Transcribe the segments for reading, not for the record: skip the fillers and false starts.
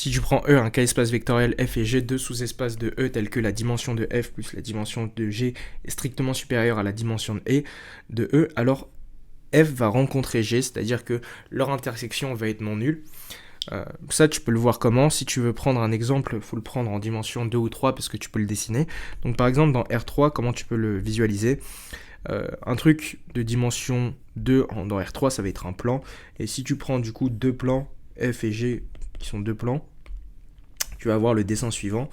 Si tu prends E, un K-espace vectoriel F et G, deux sous-espaces de E tels que la dimension de F plus la dimension de G est strictement supérieure à la dimension de E, alors F va rencontrer G, c'est-à-dire que leur intersection va être non nulle. Ça, tu peux le voir comment. Si tu veux prendre un exemple, il faut le prendre en dimension 2 ou 3 parce que tu peux le dessiner. Donc par exemple, dans R3, comment tu peux le visualiser? Un truc de dimension 2 dans R3, ça va être un plan. Et si tu prends du coup deux plans, F et G, qui sont deux plans, tu vas avoir le dessin suivant.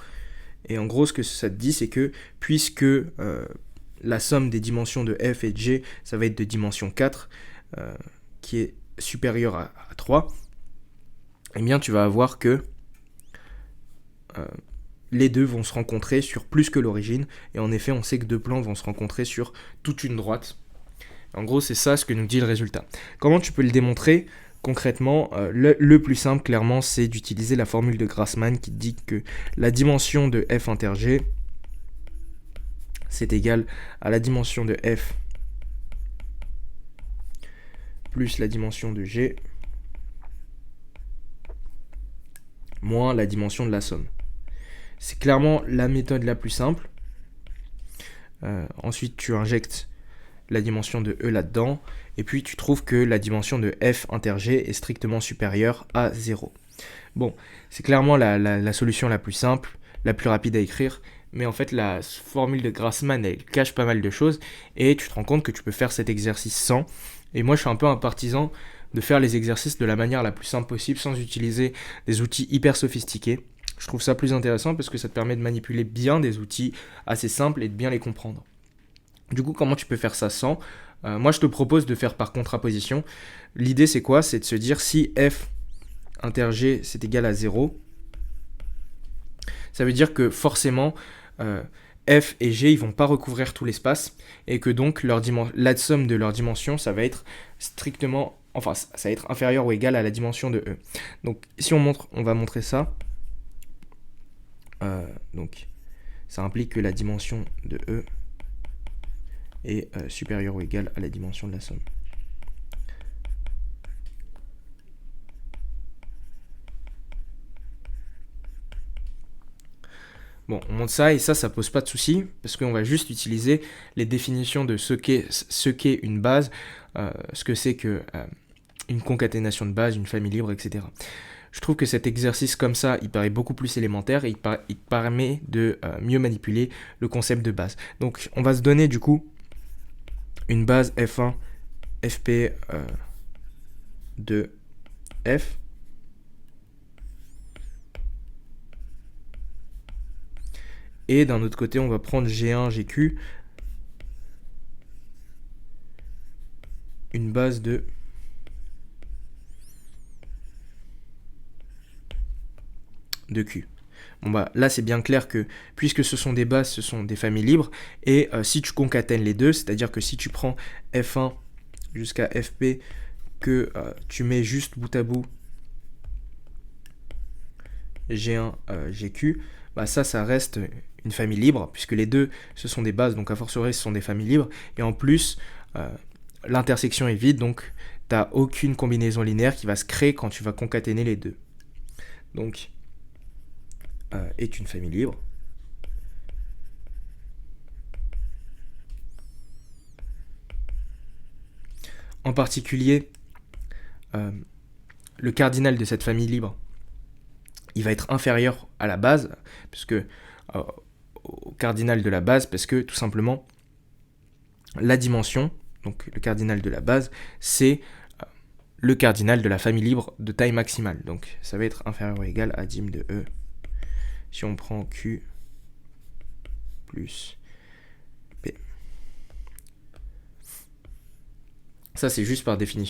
Et en gros, ce que ça te dit, c'est que puisque la somme des dimensions de F et de G, ça va être de dimension 4, qui est supérieure à 3, eh bien tu vas avoir que les deux vont se rencontrer sur plus que l'origine. Et en effet, on sait que deux plans vont se rencontrer sur toute une droite. En gros, c'est ça ce que nous dit le résultat. Comment tu peux le démontrer concrètement? Le plus simple, clairement, c'est d'utiliser la formule de Grassmann qui dit que la dimension de f inter g, c'est égal à la dimension de f plus la dimension de g moins la dimension de la somme. C'est clairement la méthode la plus simple. Ensuite, tu injectes la dimension de E là-dedans, et puis tu trouves que la dimension de F inter G est strictement supérieure à 0. Bon, c'est clairement la solution la plus simple, la plus rapide à écrire, mais en fait la formule de Grassmann, elle cache pas mal de choses, et tu te rends compte que tu peux faire cet exercice sans. Et moi je suis un peu un partisan de faire les exercices de la manière la plus simple possible, sans utiliser des outils hyper sophistiqués. Je trouve ça plus intéressant parce que ça te permet de manipuler bien des outils assez simples et de bien les comprendre. Du coup, comment tu peux faire ça sans? Moi, je te propose de faire par contraposition. L'idée, c'est quoi? C'est de se dire si f inter g c'est égal à 0, ça veut dire que forcément, f et g, ils vont pas recouvrir tout l'espace, et que donc la somme de leur dimension, ça va être strictement, enfin, ça va être inférieur ou égal à la dimension de E. Donc, si on va montrer ça. Donc, ça implique que la dimension de E est supérieure ou égale à la dimension de la somme. Bon, on monte ça, et ça pose pas de souci, parce qu'on va juste utiliser les définitions de ce qu'est une base, ce que c'est que une concaténation de base, une famille libre, etc. Je trouve que cet exercice comme ça, il paraît beaucoup plus élémentaire, et il permet de mieux manipuler le concept de base. Donc, on va se donner du coup une base F1, FP de F, et d'un autre côté, on va prendre G1, GQ, une base de Q. Bon bah là c'est bien clair que puisque ce sont des bases, ce sont des familles libres, et si tu concatènes les deux, c'est-à-dire que si tu prends F1 jusqu'à FP, que tu mets juste bout à bout G1, GQ, bah ça reste une famille libre, puisque les deux ce sont des bases, donc a fortiori ce sont des familles libres, et en plus l'intersection est vide, donc tu n'as aucune combinaison linéaire qui va se créer quand tu vas concaténer les deux. Donc est une famille libre. En particulier, le cardinal de cette famille libre, il va être inférieur à la base, puisque au cardinal de la base, parce que tout simplement, la dimension, donc le cardinal de la base, c'est le cardinal de la famille libre de taille maximale. Donc ça va être inférieur ou égal à dim de E. Si on prend Q plus P. Ça, c'est juste par définition.